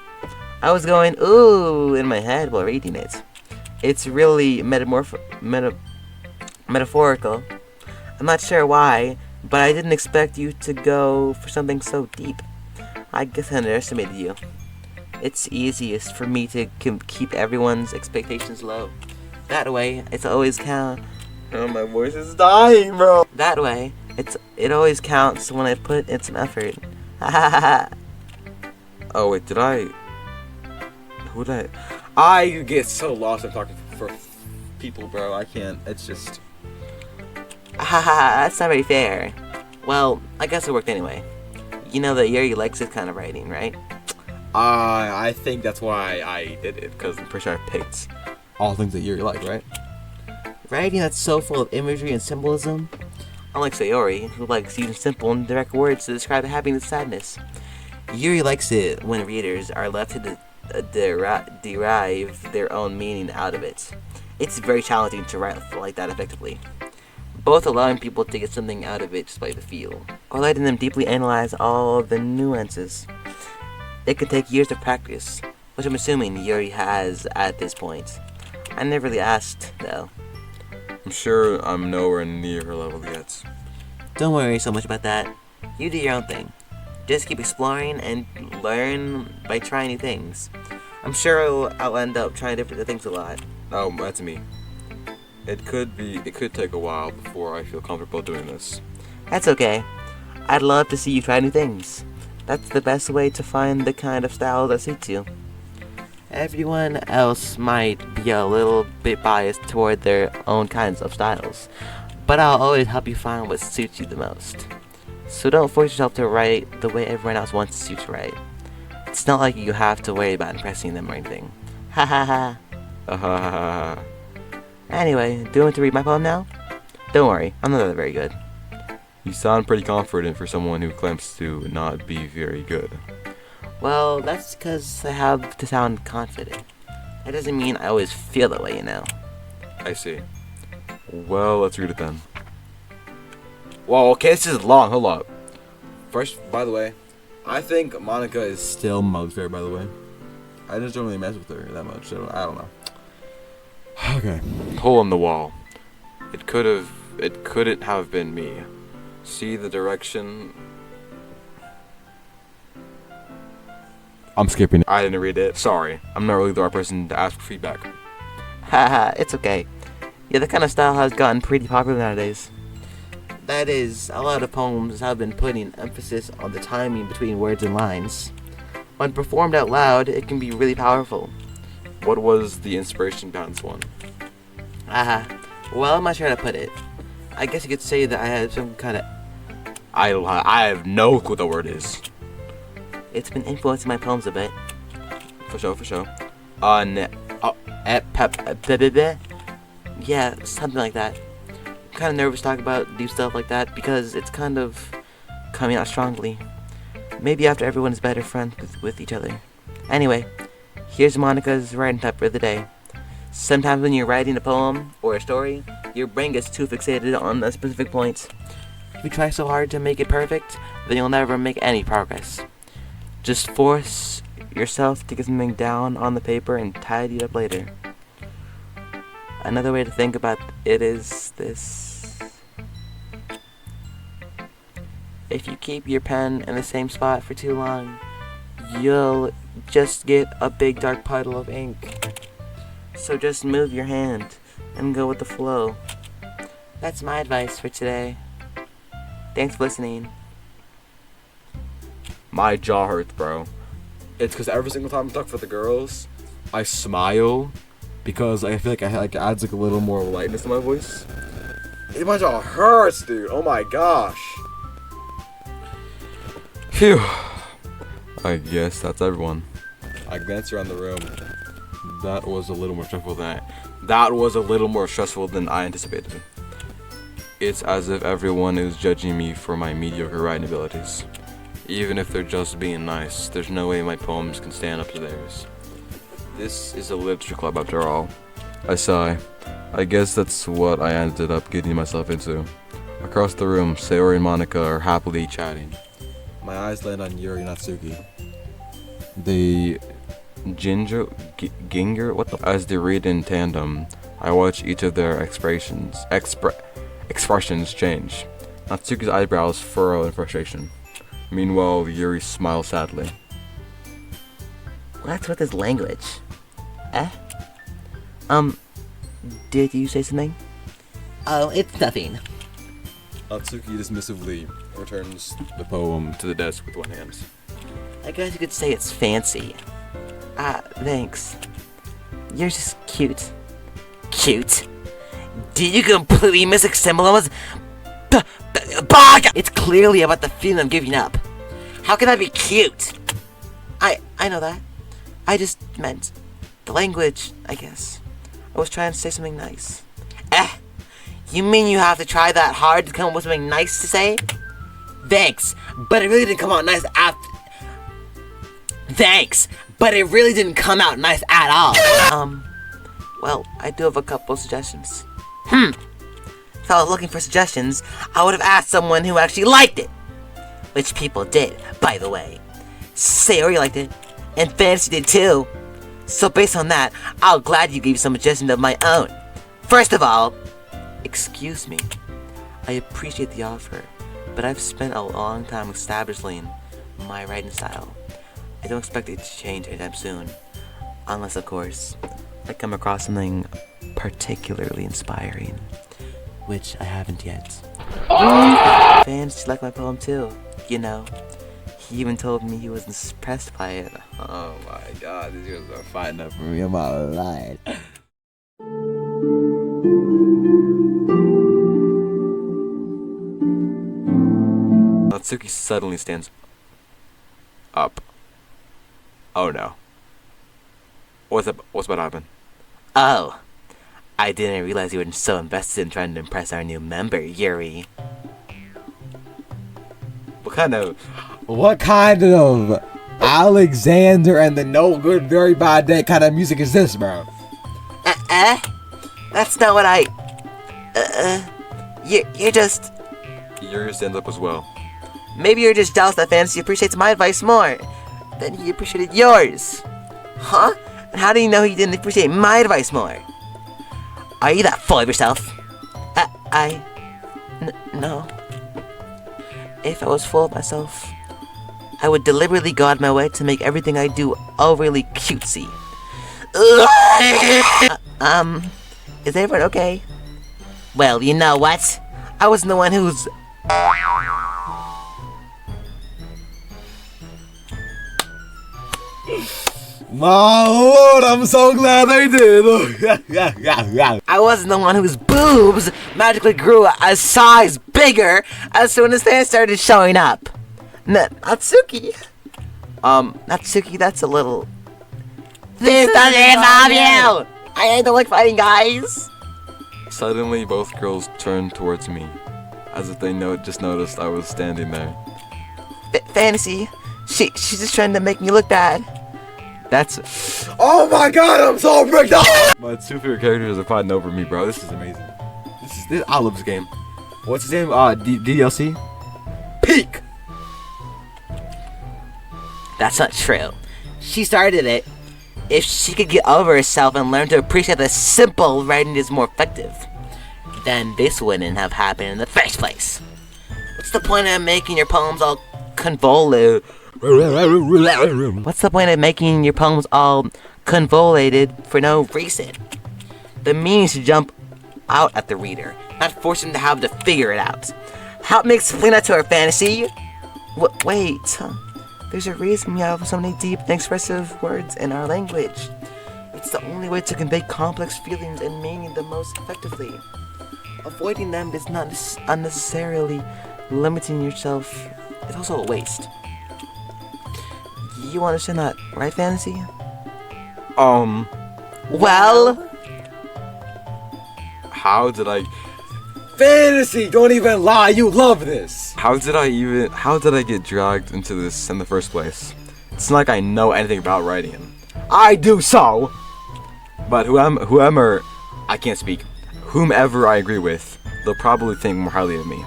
I was going, ooh, in my head while reading it. It's really metaphorical. I'm not sure why, but I didn't expect you to go for something so deep. I guess I underestimated you. It's easiest for me to keep everyone's expectations low. That way, it's always count. Oh, my voice is dying, bro. That way, it always counts when I put in some effort. Oh wait, I get so lost in talking for people, bro. I can't. It's just. That's not very fair. Well, I guess it worked anyway. You know that Yuri likes this kind of writing, right? I think that's why I did it, because I'm pretty sure I picked all things that Yuri like, right? Writing that's so full of imagery and symbolism. Unlike Sayori, who likes using simple and direct words to describe happiness and sadness. Yuri likes it when readers are left to derive their own meaning out of it. It's very challenging to write like that effectively. Both allowing people to get something out of it just by the feel, or letting them deeply analyze all of the nuances. It can take years of practice, which I'm assuming Yuri has at this point. I never really asked, though. I'm sure I'm nowhere near her level yet. Don't worry so much about that. You do your own thing. Just keep exploring and learn by trying new things. I'm sure I'll end up trying different things a lot. Oh, that's me. It could take a while before I feel comfortable doing this. That's okay. I'd love to see you try new things. That's the best way to find the kind of style that suits you. Everyone else might be a little bit biased toward their own kinds of styles, but I'll always help you find what suits you the most. So don't force yourself to write the way everyone else wants you to write. It's not like you have to worry about impressing them or anything. Ha ha ha. Ha ha ha ha. Anyway, do you want to read my poem now? Don't worry, I'm not that very good. You sound pretty confident for someone who claims to not be very good. Well, that's because I have to sound confident. That doesn't mean I always feel that way, you know. I see. Well, let's read it then. Whoa, okay, this is long. Hold up. First, by the way, I think Monica is still Mug's favorite, by the way. I just don't really mess with her that much, so I don't know. Okay. Hole in the wall. It couldn't have been me. See the direction. I'm skipping. I didn't read it. Sorry. I'm not really the right person to ask for feedback. Haha, it's okay. Yeah, that kind of style has gotten pretty popular nowadays. That is, a lot of poems have been putting emphasis on the timing between words and lines. When performed out loud, it can be really powerful. What was the inspiration behind this one? Well, I'm not sure how to put it. I guess you could say that I had some kind of... I have no clue what the word is. It's been influencing my poems a bit. For sure. Yeah, something like that. I'm kind of nervous to talk about do stuff like that because it's kind of coming out strongly. Maybe after everyone is better friends with each other. Anyway, here's Monica's writing type for the day. Sometimes when you're writing a poem or a story, your brain gets too fixated on a specific point. If you try so hard to make it perfect, then you'll never make any progress. Just force yourself to get something down on the paper and tidy it up later. Another way to think about it is this. If you keep your pen in the same spot for too long, you'll just get a big dark puddle of ink. So just move your hand and go with the flow. That's my advice for today. Thanks for listening. My jaw hurts, bro. It's because every single time I talk for the girls, I smile because I feel like it adds like a little more lightness to my voice. My jaw hurts, dude. Oh my gosh. Phew. I guess that's everyone. I glance around the room. That was a little more stressful than I anticipated. It's as if everyone is judging me for my mediocre writing abilities. Even if they're just being nice, there's no way my poems can stand up to theirs. This is a literature club after all. I sigh. I guess that's what I ended up getting myself into. Across the room, Sayori and Monica are happily chatting. My eyes land on YURI and NATSUKI. They ginger? What the? As they read in tandem, I watch each of their expressions change. Natsuki's eyebrows furrow in frustration. Meanwhile, Yuri smiles sadly. What's with this language? Did you say something? Oh, it's nothing. Natsuki dismissively returns the poem to the desk with one hand. I guess you could say it's fancy. Thanks. You're just cute. Cute? Did you completely miss symbols? It's clearly about the feeling of giving up. How can that be cute? I know that. I just meant the language, I guess. I was trying to say something nice. You mean you have to try that hard to come up with something nice to say? Thanks, but it really didn't come out nice after... Thanks, but it really didn't come out nice at all. Well, I do have a couple suggestions. If I was looking for suggestions, I would have asked someone who actually liked it. Which people did, by the way. Sayori liked it, and Fantasy did too. So based on that, I'll gladly give you some suggestions of my own. First of all, excuse me. I appreciate the offer, but I've spent a long time establishing my writing style. I don't expect it to change anytime soon. Unless, of course, I come across something particularly inspiring, which I haven't yet. Fans like my poem too, you know. He even told me he was impressed by it. Oh my god, these girls are fighting up for me. I'm all lying. Natsuki suddenly stands up. Oh no. What's about to happen? Oh, I didn't realize you were so invested in trying to impress our new member, Yuri. What kind of Alexander and the No Good Very Bad Day kind of music is this, bro? That's not what I... You're just... Yuri stands up as well. Maybe you're just jealous that Fantasy appreciates my advice more than he appreciated yours. Huh? And how do you know he didn't appreciate my advice more? Are you that full of yourself? No. If I was full of myself, I would deliberately go out of my way to make everything I do overly cutesy. Is everyone okay? Well, you know what? I wasn't the one who's... My lord, I'm so glad they did. I wasn't the one whose boobs magically grew a size bigger as soon as fans started showing up. Natsuki. Natsuki, that's a little... This doesn't involve you! I don't like fighting guys! Suddenly, both girls turned towards me, as if they just noticed I was standing there. Fantasy, she's just trying to make me look bad. That's... Oh my god, I'm so bricked up! My two favorite characters are fighting over me, bro. This is amazing. I love this game. What's his name? DLC? Peak! That's not true. She started it. If she could get over herself and learn to appreciate that simple writing is more effective, then this wouldn't have happened in the first place. What's the point of making your poems all convoluted? What's the point of making your poems all convoluted for no reason? The meaning should jump out at the reader, not force him to have to figure it out. Help me explain that to her, Fantasy. Wait. There's a reason we have so many deep and expressive words in our language. It's the only way to convey complex feelings and meaning the most effectively. Avoiding them is not unnecessarily limiting yourself. It's also a waste. You understand that, right, Fantasy? Well? How did I... Fantasy, don't even lie, you love this! How did I get dragged into this in the first place? It's not like I know anything about writing. I do so! But whoever, I can't speak, whomever I agree with, they'll probably think more highly of me.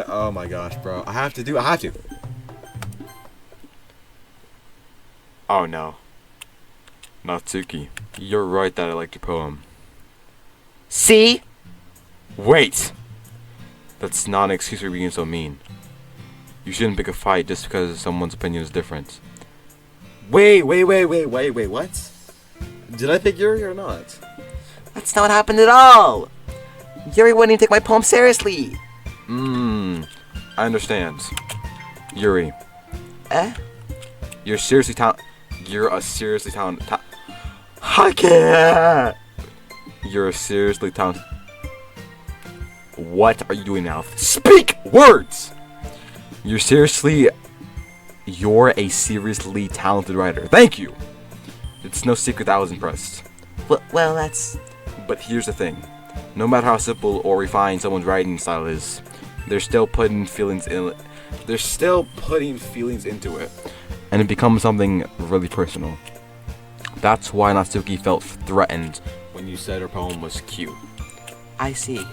Oh my gosh, bro. I have to. Oh no. Natsuki, you're right that I liked your poem. See? Wait! That's not an excuse for being so mean. You shouldn't pick a fight just because someone's opinion is different. Wait, what? Did I pick Yuri or not? That's not what happened at all! Yuri wouldn't even take my poem seriously! I understand. Yuri. You're a seriously talented... I can't! You're a seriously talented... What are you doing now? Speak words! You're a seriously talented writer. Thank you! It's no secret that I was impressed. Well, that's... But here's the thing. No matter how simple or refined someone's writing style is, they're still putting feelings into it. And it becomes something really personal. That's why Natsuki felt threatened when you said her poem was cute. I see.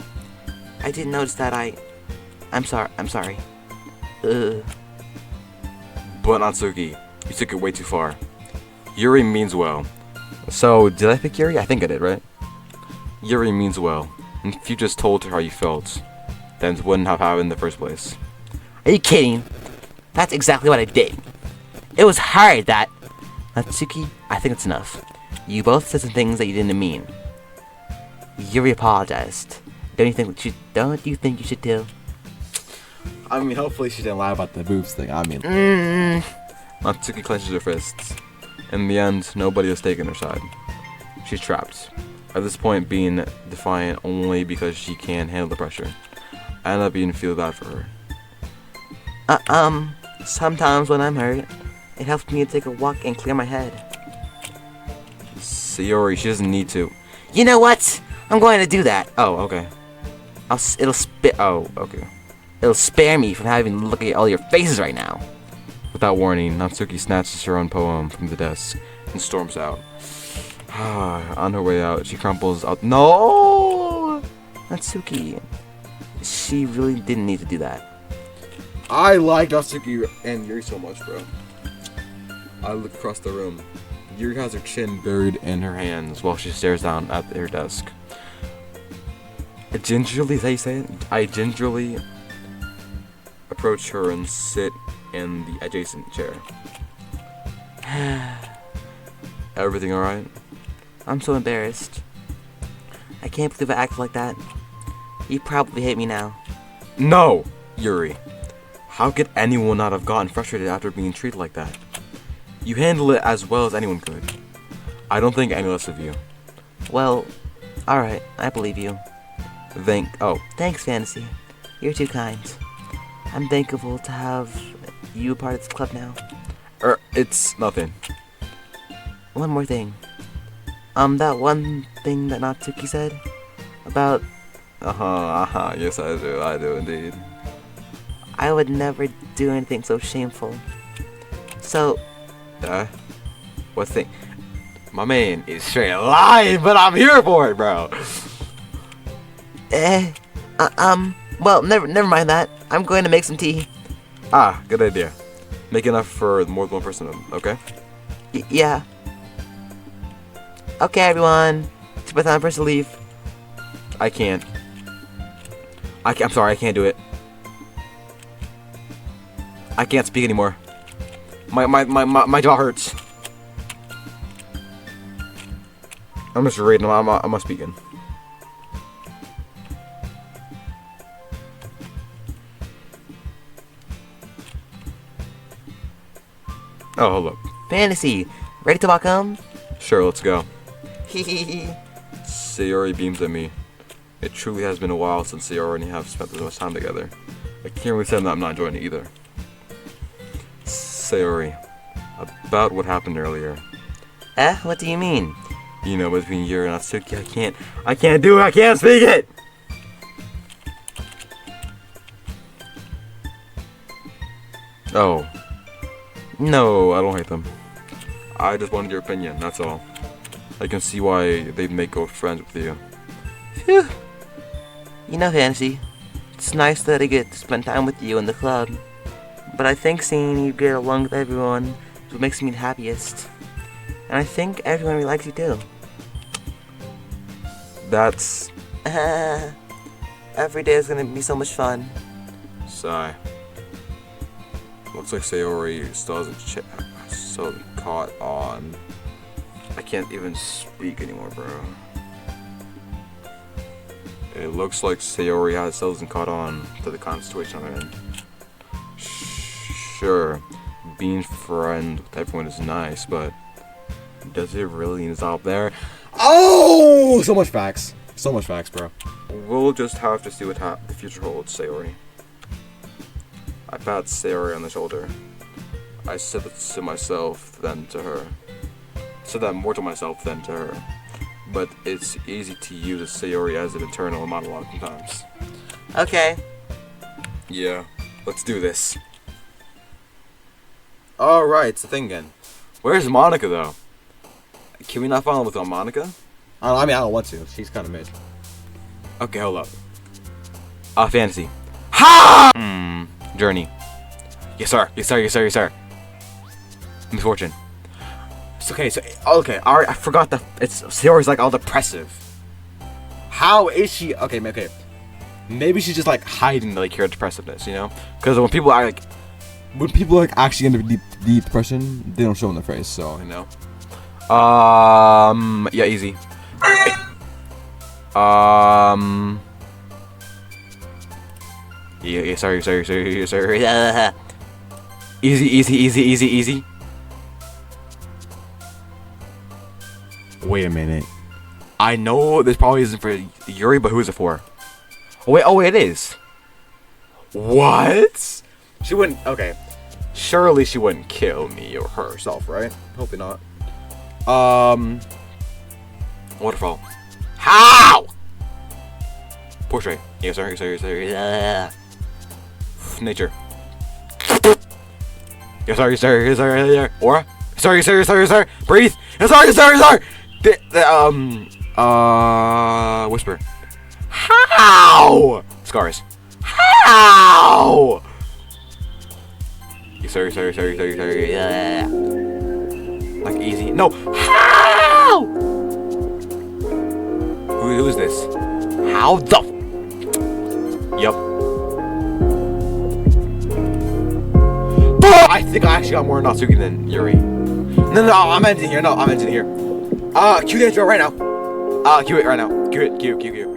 I didn't notice that I'm sorry. But Natsuki, you took it way too far. Yuri means well. So, did I pick Yuri? I think I did, right? Yuri means well. And if you just told her how you felt, then it wouldn't have happened in the first place. Are you kidding? That's exactly what I did. It was hard that... Natsuki, I think it's enough. You both said some things that you didn't mean. Yuri apologized. Don't you think you should too? I mean, hopefully she didn't lie about the boobs thing. I mean, Natsuki clenches her fists. In the end, nobody has taken her side. She's trapped. At this point, being defiant only because she can't handle the pressure. I end up being feel bad for her. Sometimes when I'm hurt, it helps me to take a walk and clear my head. Sayori, she doesn't need to. You know what? I'm going to do that. Oh, okay. It'll spare me from having to look at all your faces right now. Without warning, Natsuki snatches her own poem from the desk and storms out. On her way out, she crumples out. No! Natsuki, she really didn't need to do that. I like Natsuki and Yuri so much, bro. I look across the room. Yuri has her chin buried in her hands while she stares down at her desk. I gingerly approach her and sit in the adjacent chair. Everything alright? I'm so embarrassed. I can't believe I acted like that. You probably hate me now. No! Yuri. How could anyone not have gotten frustrated after being treated like that? You handle it as well as anyone could. I don't think any less of you. Well, alright, I believe you. Oh. Thanks, Fantasy. You're too kind. I'm thankful to have you a part of this club now. It's nothing. One more thing. That one thing that Natsuki said about... Yes, I do indeed. I would never do anything so shameful. So... What thing? My man is straight lying, but I'm here for it, bro. Well, never mind that. I'm going to make some tea. Good idea. Make enough for more than one person, okay? Yeah. Okay, everyone. It's about time for us to leave. I can't. I'm sorry, I can't do it. I can't speak anymore. My jaw hurts. I'm just reading. I'm not speaking. Oh, hold up. Fantasy, ready to walk home? Sure, let's go. Hehehe. Sayori beams at me. It truly has been a while since Sayori and I have spent this much time together. I can't really say that I'm not enjoying it either. Sayori, about what happened earlier. What do you mean? You know, between Yuri and Natsuki, I can't do it, I can't speak it! Oh. No, I don't hate them. I just wanted your opinion, that's all. I can see why they'd make good friends with you. Phew. You know, Fantasy, it's nice that I get to spend time with you in the club. But I think seeing you get along with everyone is what makes me the happiest. And I think everyone really likes you too. That's... Every day is gonna be so much fun. Sigh. Looks like Sayori still hasn't caught on. I can't even speak anymore, bro. It looks like Sayori still hasn't caught on to the kind of situation I'm in. Sure, being friend with everyone is nice, but does it really need to stop there? oh, so much facts. So much facts, bro. We'll just have to see what the future holds, Sayori. I pat Sayori on the shoulder. I said that to myself, then to her. Said that more to myself than to her. But it's easy to use Sayori as an internal monologue sometimes. Okay. Yeah, let's do this. Alright, it's the thing again. Where's Monica, though? Can we not follow with Monica? I mean, I don't want to. She's kind of mid. Okay, hold up. Fantasy. Ha! Journey. Yes, sir. Yes, sir. Yes, sir. Yes, sir. misfortune. Okay, alright, I forgot that Sayori's like all depressive. How is she? Okay, maybe she's just like hiding like her depressiveness, you know? Because when people are like, actually end up deep depression, they don't show in their face, so you know. Yeah, easy. Yeah, sorry. Easy. wait a minute. I know this probably isn't for Yuri, but who is it for? Oh wait, it is. What? She wouldn't. Okay, surely she wouldn't kill me or herself, right? Hopefully not. Waterfall. How? Portrait. Yeah, sorry. Nature. Yeah, sorry. Aura. Sorry. Breathe. Yeah, sorry. Whisper. How? Scars. How? Yeah, sorry. Yeah. Like easy. No. How? Who is this? How the? Yup. I think I actually got more Natsuki than Yuri. No, I'm ending here. Cue the intro right now. Cue it right now. Cue it.